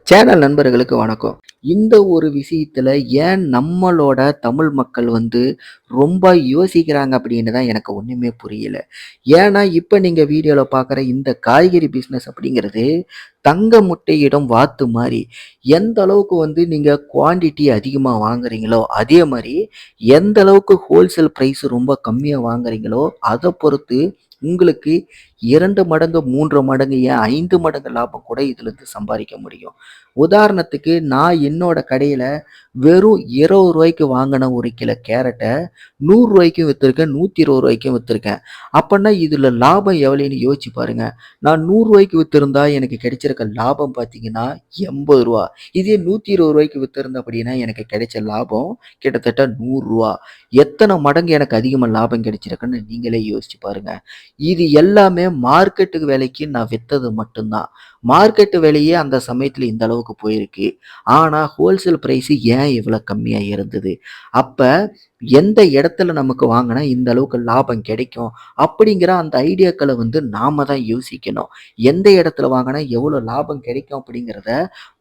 Channel நண்பர்களுக்கு வணக்கம். இந்த ஒரு விஷயத்துல ஏன் நம்மளோட தமிழ் மக்கள் ரொம்ப யோசிக்கிறாங்க அப்படின்னு தான் எனக்கு ஒண்ணுமே புரியல. ஏன்னா, இப்ப நீங்க வீடியோல பார்க்குற இந்த காய்கறி பிசினஸ் அப்படிங்கிறது தங்க முட்டையிடும் வாத்து மாரி. எந்த அளவுக்கு நீங்க குவான்டிட்டி அதிகமா வாங்குறீங்களோ, அதே மாரி எந்த அளவுக்கு ஹோல்சேல் பிரைஸ் ரொம்ப கம்மியா வாங்குறீங்களோ, அத பொறுத்து உங்களுக்கு 2 மடங்கு, 3 மடங்கு, ஏன் 5 மடங்கு லாபம் கூட இதிலிருந்து சம்பாரிக்க முடியும். உதாரணத்துக்கு நான் என்னோட கடையில வெறும் ரூ. 20க்கு வாங்குன 1 கிலோ கேரட்ட ரூ. 100க்கும் வித்திருக்கேன், ரூ. 120க்கும் வித்திருக்கேன். அப்பன்னா இதுல லாபம் எவ்வளவுன்னு யோசிச்சு பாருங்க. நான் ரூ. 100க்கு வித்திருந்தா எனக்கு கிடைச்சிருக்க லாபம் பார்த்தீங்கன்னா ரூ. 80. இதே ரூ. 120க்கு வித்திருந்தேன் அப்படின்னா எனக்கு கிடைச்ச லாபம் கிட்டத்தட்ட ரூ. 100. எத்தன மடங்கு எனக்கு அதிகமா லாபம் கிடைச்சிருக்குன்னு நீங்களே யோசிச்சு பாருங்க. இது எல்லாமே மார்க்கெட்டு விலைக்கு நான் வித்தது மட்டும்தான். மார்க்கெட் விலையே அந்த சமயத்துல இந்த அளவுக்கு போயிருக்கு. ஆனா ஹோல்சேல் பிரைஸ் ஏன் இவ்வளோ கம்மியா இருந்தது? அப்ப எந்த இடத்துல நமக்கு வாங்குனா இந்த அளவுக்கு லாபம் கிடைக்கும்? அப்படிங்கிற அந்த ஐடியாக்கள நாம தான் யோசிக்கணும். எந்த இடத்துல வாங்குனா எவ்வளோ லாபம் கிடைக்கும் அப்படிங்கிறத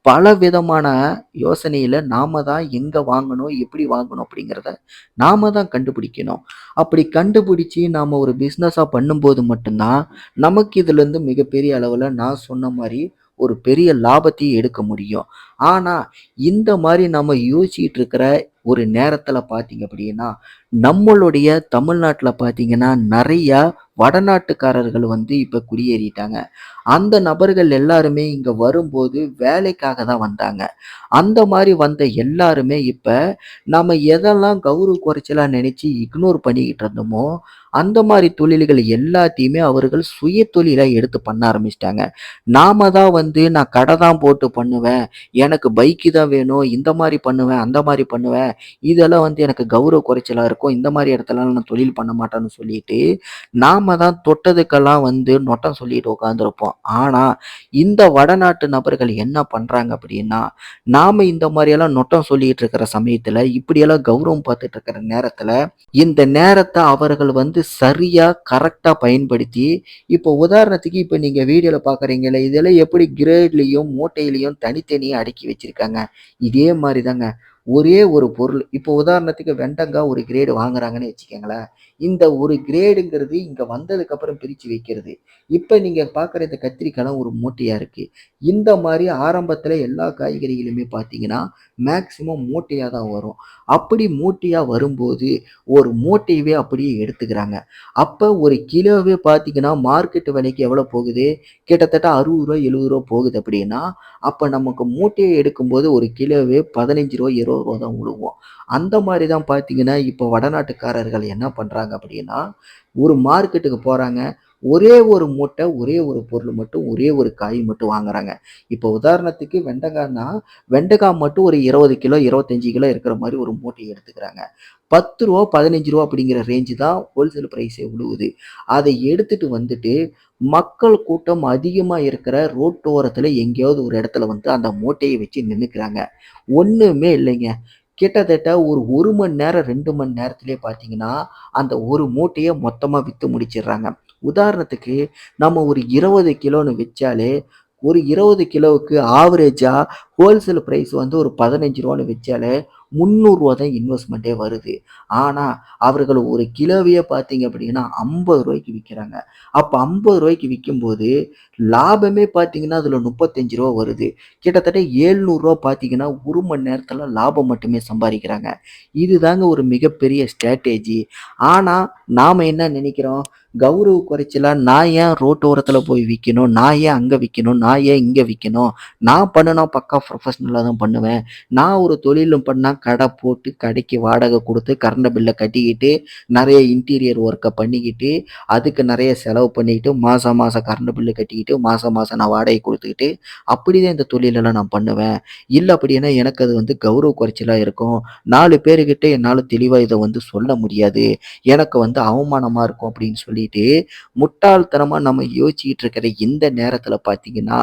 பலவிதமான யோசனையில நாம தான் எங்க வாங்கணும், எப்படி வாங்கணும் அப்படிங்கிறத நாம தான் கண்டுபிடிக்கணும். அப்படி கண்டுபிடிச்சு நாம ஒரு பிசினஸா பண்ணும்போது மட்டும் தான் நமக்கு இதுலேருந்து மிகப்பெரிய அளவுல நான் சொன்ன மாரி ஒரு பெரிய லாபத்தையும் எடுக்க முடியும். ஆனா, இந்த மாரி நம்ம யோசிச்சுட்டு இருக்கிற ஒரு நேரத்துல பார்த்தீங்க அப்படின்னா, நம்மளுடைய தமிழ்நாட்டுல பார்த்தீங்கன்னா, நெறையா வடநாட்டுக்காரர்கள் இப்ப குடியேறிட்டாங்க. அந்த நபர்கள் எல்லாருமே இங்க வரும்போது வேலைக்காக தான் வந்தாங்க. அந்த மாரி வந்த எல்லாருமே இப்ப நம்ம எதெல்லாம் கௌரவ குறைச்சலா நினைச்சு இக்னோர் பண்ணிக்கிட்டு இருந்தோமோ, அந்த மாரி தொழில்கள் எல்லாத்தையுமே அவர்கள் சுய தொழிலா எடுத்து பண்ண ஆரம்பிச்சுட்டாங்க. நாம தான் நான் கடை தான் போட்டு பண்ணுவேன். எனக்கு பைக்கு தான் வேணும். இந்த மாரி பண்ணுவேன், அந்த மாரி பண்ணுவேன். இதெல்லாம் எனக்கு கௌரவ குறைச்சலா இருக்கும். இந்த மாரி இடத்துலலாம் நான் தொழில் பண்ண மாட்டேன்னு சொல்லிட்டு, நாம தான் தொட்டதுக்கெல்லாம் நொட்டம் சொல்லிட்டு உட்காந்துருப்போம். ஆனா, இந்த வடநாட்டு நபர்கள் என்ன பண்றாங்க அப்படின்னா, நாம இந்த மாரியெல்லாம் நொட்டம் சொல்லிட்டு இருக்கிற சமயத்துல, இப்படியெல்லாம் கௌரவம் பார்த்துட்டு இருக்கிற நேரத்துல, இந்த நேரத்த அவர்கள் சரியா, கரெக்ட்டா பயன்படுத்தி, இப்போ உதாரணத்துக்கு இப்ப நீங்க வீடியோல பார்க்குறீங்கல்ல, இதெல்லாம் எப்படி கிரேட்லயும், மூட்டையிலயும் தனித்தனியா அடுக்கி வச்சிருக்காங்க. இதே மாரி தாங்க. ஒரே ஒரு பொருள் இப்போ உதாரணத்துக்கு வெண்டங்கா ஒரு கிரேடு வாங்குறாங்கன்னு வச்சுக்கங்களேன். இந்த ஒரு கிரேடுங்கிறது இங்க வந்ததுக்கப்புறம் பிரிச்சு வைக்கிறது. இப்ப நீங்க பார்க்குற இந்த கத்திரிக்காலாம் ஒரு மூட்டையா இருக்கு. இந்த மாரி ஆரம்பத்துல எல்லா காய்கறிகளுமே பார்த்தீங்கன்னா, மேக்ஸிமம் மூட்டையா தான் வரும். அப்படி மூட்டையா வரும்போது, ஒரு மூட்டையவே அப்படியே எடுத்துக்கிறாங்க. அப்ப ஒரு கிலோவே பார்த்தீங்கன்னா, மார்க்கெட் விலைக்கு எவ்வளோ போகுது? கிட்டத்தட்ட ரூ. 60 ரூ. 70 போகுது அப்படின்னா, அப்ப நமக்கு மூட்டையை எடுக்கும்போது ஒரு கிலோவே ரூ. 15 ரூ. 20 தான் விழுகும். அந்த மாரி தான் பார்த்தீங்கன்னா, இப்போ வடநாட்டுக்காரர்கள் என்ன பண்றாங்க அப்படின்னா, ஒரு மார்க்கெட்டுக்கு போறாங்க. ஒரே ஒரு மூட்டை, ஒரே ஒரு பொருள் மட்டும், ஒரே ஒரு காய் மட்டும் வாங்குறாங்க. இப்போ உதாரணத்துக்கு வெண்டைக்கான்னா, வெண்டைக்காய் மட்டும் ஒரு 20 கிலோ, 25 கிலோ இருக்கிற மாரி ஒரு மூட்டைய எடுத்துக்கிறாங்க. ரூ. 10 ரூ. 15 அப்படிங்கிற ரேஞ்சு தான் ஹோல்சேல் பிரைஸே விழுவுது. அதை எடுத்துட்டு மக்கள் கூட்டம் அதிகமா இருக்கிற ரோட்டோரத்துல எங்கேயாவது ஒரு இடத்துல அந்த மூட்டைய வச்சு நின்னுக்கிறாங்க. ஒண்ணுமே இல்லைங்க. கிட்டத்தட்ட ஒரு 1 மணி நேரம், 2 மணி நேரத்திலேயே பார்த்தீங்கன்னா, அந்த ஒரு மூட்டைய மொத்தமா வித்து முடிச்சிடுறாங்க. உதாரணத்துக்கு நம்ம ஒரு 20 கிலோன்னு வச்சாலே, ஒரு 20 கிலோவுக்கு ஆவரேஜா ஹோல்சேல் பிரைஸ் ஒரு ரூ. 15ன்னு வச்சாலே ரூ. 300 தான் இன்வெஸ்ட்மென்ட்டே வருது. ஆனா, அவர்கள் ஒரு கிலோவையே பார்த்தீங்க அப்படின்னா ரூ. 50க்கு விக்கிறாங்க. அப்ப ரூ. 50க்கு விக்கும்போது, லாபமே பார்த்தீங்கன்னா, அதுல ரூ. 35 வருது. கிட்டத்தட்ட ரூ. 700 பார்த்தீங்கன்னா, 1 மணி நேரத்துல லாபம் மட்டுமே சம்பாரிக்கிறாங்க. இதுதாங்க ஒரு மிகப்பெரிய ஸ்ட்ராட்டஜி. ஆனா, நாம என்ன நினைக்கிறோம்? கௌரவ குறைச்சலா நான் ஏன் ரோட்டோரத்துல போய் விக்கணும்? நான் ஏன் அங்க விக்கணும்? நான் ஏன் இங்க விக்கணும்? நான் பண்ணுனா பக்கா ப்ரொஃபஷனலா தான் பண்ணுவேன். நான் ஒரு தொழில் பண்ணா கடை போட்டு, கடைக்கு வாடகை குடுத்து, கரண்ட் பில்ல கட்டிக்கிட்டு, நெறைய இன்டீரியர் ஒர்க்க பண்ணிக்கிட்டு, அதுக்கு நெறைய செலவு பண்ணிக்கிட்டு, மாசம் மாசம் கரண்ட் பில்ல கட்டிக்கிட்டு, மாசம் மாசம் நான் வாடகை குடுத்துக்கிட்டு, அப்படிதான் இந்த தொழிலெல்லாம் நான் பண்ணுவேன். இல்ல அப்படின்னா எனக்கு அது கௌரவ குறைச்சலா இருக்கும். 4 பேருகிட்ட என்னால தெளிவா இத சொல்ல முடியாது. எனக்கு அவமானமா இருக்கும் அப்படின்னு சொல்லிட்டு, முட்டாள்தனமா நம்ம யோசிச்சுக்கிட்டு இருக்கிற இந்த நேரத்துல பார்த்தீங்கன்னா,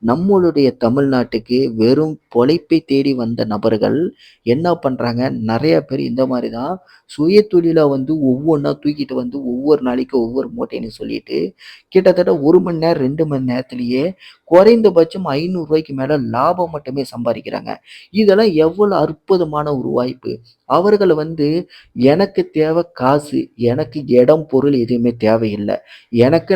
நம்மளுடைய தமிழ்நாட்டுக்கு வெறும் வெறும் பொழைப்பை தேடி வந்த நபர்கள் என்ன பண்றாங்க, நெறைய பேர் இந்த மாரி தான் சுயதொழிலா வந்து ஒவ்வொன்னா தூக்கிட்டு வந்து ஒவ்வொரு நாளைக்கு ஒவ்வொரு மூட்டைன்னு சொல்லிட்டு, கிட்டத்தட்ட 1 மணி நேரம், 2 மணி நேரத்திலேயே குறைந்தபட்சம் ரூ. 500 மேல லாபம் மட்டுமே சம்பாரிக்கிறாங்க. இதெல்லாம் எவ்வளோ அற்புதமான ஒரு வாய்ப்பு. அவர்கள் வந்து எனக்கு தேவை காசு. எனக்கு இடம், பொருள் எதுவுமே தேவையில்ல.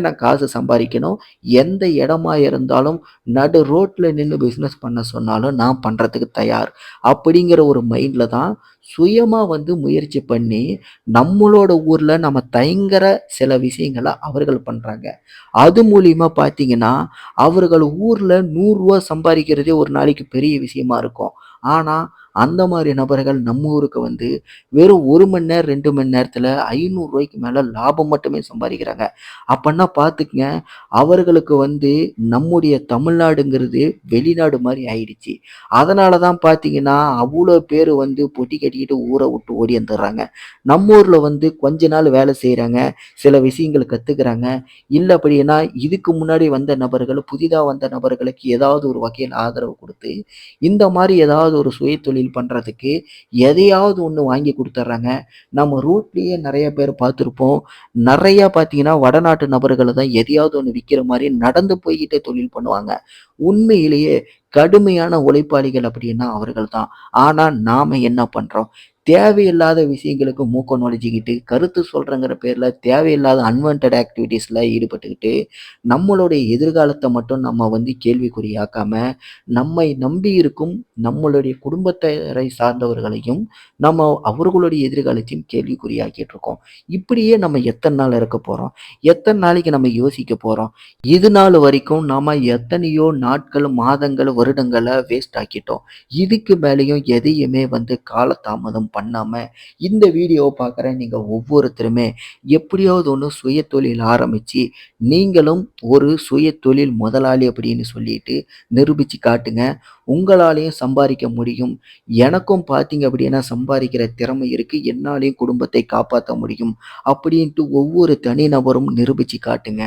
நான் காசு சம்பாரிக்கணும். எந்த இடமா இருந்தாலும் நடு ரோட்ல நின்னு பிசினஸ் பண்ண சொன்னாலும் நான் பண்றதுக்கு தயார். அப்படிங்கிற ஒரு மைண்ட்ல தான் சுயமா வந்து முயற்சி பண்ணி, நம்மளோட ஊர்ல நம்ம தயங்குற சில விஷயங்கள அவர்கள் பண்றாங்க. அது மூலியமா பார்த்தீங்கன்னா, அவர்கள் ஊர்ல ரூ. 100 சம்பாரிக்கிறதே ஒரு நாளைக்கு பெரிய விஷயமா இருக்கும். ஆனா, அந்த மாரி நபர்கள் நம்ம ஊருக்கு வந்து வெறும் 1 மணி நேரம், 2 மணி நேரத்துல ரூ. 500 மேல லாபம் மட்டுமே சம்பாரிக்கிறாங்க. அப்பன்னா பார்த்துக்கங்க, அவர்களுக்கு வந்து நம்முடைய தமிழ்நாடுங்கிறது வெளிநாடு மாரி ஆயிடுச்சு. அதனால தான் பார்த்தீங்கன்னா, அவ்ளோ பேரு வந்து பொட்டி கட்டிக்கிட்டு ஊர விட்டு ஓடி வந்துர்றாங்க. நம்ம ஊர்ல வந்து கொஞ்ச நாள் வேலை செய்றாங்க, சில விஷயங்கள் கத்துக்கிறாங்க. இல்ல அப்படின்னா, இதுக்கு முன்னாடி வந்த நபர்கள், புதிதா வந்த நபர்களுக்கு ஏதாவது ஒரு வகையில ஆதரவு குடுத்து, இந்த மாரி ஏதாவது ஒரு சுயதொழில் பண்றதுக்கு எதையாவது ஒண்ணு வாங்கி குடுத்துர்றாங்க. நம்ம ரோட்லயே நெறைய பேர் பார்த்திருப்போம். நெறைய பார்த்தீங்கன்னா, வடநாட்டு நபர்கள தான் எதையாவது ஒண்ணு விக்கிற மாரி நடந்து போய்க்கிட்டே தொழில் பண்ணுவாங்க. உண்மையிலேயே கடுமையான உழைப்பாளிகள் அப்படின்னா அவர்கள் தான். ஆனா, நாம என்ன பண்றோம்? தேவையில்லாத விஷயங்களுக்கு மூக்க நுழைஞ்சுக்கிட்டு, கருத்து சொல்றேங்கிற பேர்ல தேவையில்லாத அன்வான்டட் ஆக்டிவிட்டீஸ்ல ஈடுபட்டுக்கிட்டு, நம்மளுடைய எதிர்காலத்த மட்டும் நம்ம வந்து கேள்விக்குறியாக்காம, நம்மை நம்பி இருக்கும் நம்மளுடைய குடும்பத்தாரை சார்ந்தவர்களையும், நம்ம அவர்களுடைய எதிர்காலத்தையும் கேள்விக்குறியாக்கிட்டு இருக்கோம். இப்படியே நம்ம எத்தன நாள் இருக்க போறோம்? எத்தன நாளைக்கு நம்ம யோசிக்க போறோம்? இது நாள் வரைக்கும் நாம எத்தனையோ நாட்கள், மாதங்கள், வருடங்கள வேஸ்ட் ஆக்கிட்டோம். இதுக்கு மேலேயும் எதையுமே வந்து காலதாமதம் பண்ணாம, இந்த வீடியோவ பார்க்குற நீங்க ஒவ்வொருத்தருமே எப்படியாவது ஒண்ணு சுயதொழில் ஆரம்பிச்சு, நீங்களும் ஒரு சுயதொழில் முதலாளி அப்படின்னு சொல்லிட்டு நிரூபிச்சு காட்டுங்க. உங்களாலயும் சம்பாரிக்க முடியும். எனக்கும் பார்த்தீங்க அப்படின்னா சம்பாரிக்கிற திறமை இருக்கு. என்னாலயும் குடும்பத்தை காப்பாத்த முடியும். அப்படின்ட்டு ஒவ்வொரு தனிநபரும் நிரூபிச்சு காட்டுங்க.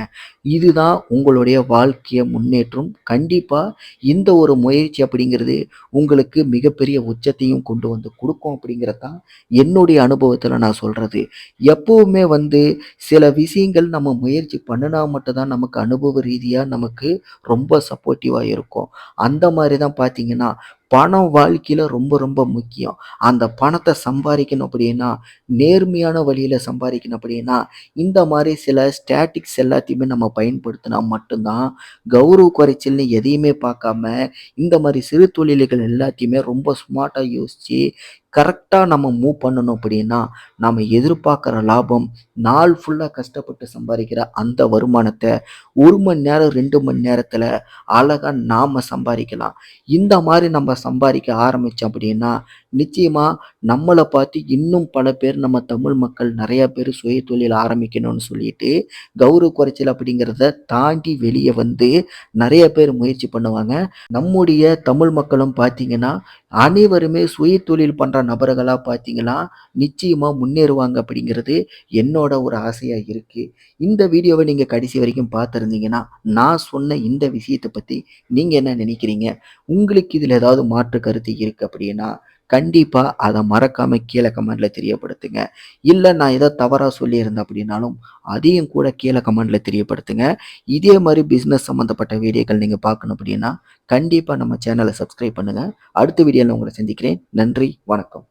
இதுதான் உங்களுடைய வாழ்க்கைய முன்னேற்றும். கண்டிப்பா இந்த ஒரு முயற்சி அப்படிங்கிறது உங்களுக்கு மிகப்பெரிய உச்சத்தையும் கொண்டு வந்து குடுக்கும் அப்படிங்கிறது தான் என்னுடைய அனுபவத்துல நான் சொல்றது. எப்பவுமே வந்து சில விஷயங்கள் நம்ம முயற்சி பண்ணுனா மட்டும் தான் நமக்கு அனுபவ ரீதியா நமக்கு ரொம்ப சப்போர்ட்டிவா இருக்கும். அந்த மாரி தான் பார்த்தீங்கன்னா, பணம் வாழ்க்கையில ரொம்ப ரொம்ப முக்கியம். அந்த பணத்த சம்பாரிக்கணும் அப்படின்னா, நேர்மையான வழியில சம்பாரிக்கணும் அப்படின்னா, இந்த மாரி சில ஸ்டாட்டிக்ஸ் எல்லாத்தையுமே நம்ம பயன்படுத்தினா மட்டும் தான், கௌரவ குறைச்சல்னு எதையுமே பார்க்காம, இந்த மாரி சிறு தொழில்கள் எல்லாத்தையுமே ரொம்ப ஸ்மார்ட்டா யோசிச்சு, கரெக்ட்டா நம்ம மூவ் பண்ணணும் அப்படின்னா, நாம எதிர்பார்க்கிற லாபம், நாள் ஃபுல்லா கஷ்டப்பட்டு சம்பாரிக்கிற அந்த வருமானத்த 1 மணி நேரம், 2 மணி நேரத்துல அழகா நாம சம்பாரிக்கலாம். இந்த மாரி நம்ம சம்பாரிக்க ஆரம்பிச்சோம் அப்படின்னா, நிச்சயமா நம்மள பார்த்து இன்னும் பல பேர் நம்ம தமிழ் மக்கள் நெறைய பேர் சுயதொழில் ஆரம்பிக்கணும்னு சொல்லிட்டு, கௌரவ குறைச்சல் அப்படிங்கிறத தாண்டி வெளிய வந்து நெறைய பேர் முயற்சி பண்ணுவாங்க. நம்முடைய தமிழ் மக்களும் பார்த்தீங்கன்னா, அனைவருமே சுயதொழில் பண்ற நபர்களா பார்த்தீங்கன்னா, நிச்சயமா முன்னேறுவாங்க அப்படிங்கிறது என்னோட ஒரு ஆசையா இருக்கு. இந்த வீடியோவ நீங்க கடைசி வரைக்கும் பார்த்திருந்தீங்கன்னா, நான் சொன்ன இந்த விஷயத்த பத்தி நீங்க என்ன நினைக்கிறீங்க? உங்களுக்கு இதுல ஏதாவது மாற்று கருத்து இருக்கு அப்படின்னா, கண்டிப்பா அத மறக்காம கீழ கமெண்ட்ல தெரியப்படுத்துங்க. இல்ல நான் ஏதோ தவறா சொல்லியிருந்தேன் அப்படின்னாலும், அதையும் கூட கீழ கமெண்ட்ல தெரியப்படுத்துங்க. இதே மாரி பிசினஸ் சம்மந்தப்பட்ட வீடியோக்கள் நீங்க பார்க்கணும் அப்படின்னா, கண்டிப்பா நம்ம சேனல சப்ஸ்கிரைப் பண்ணுங்க. அடுத்த வீடியோல உங்கள சந்திக்கிறேன். நன்றி, வணக்கம்.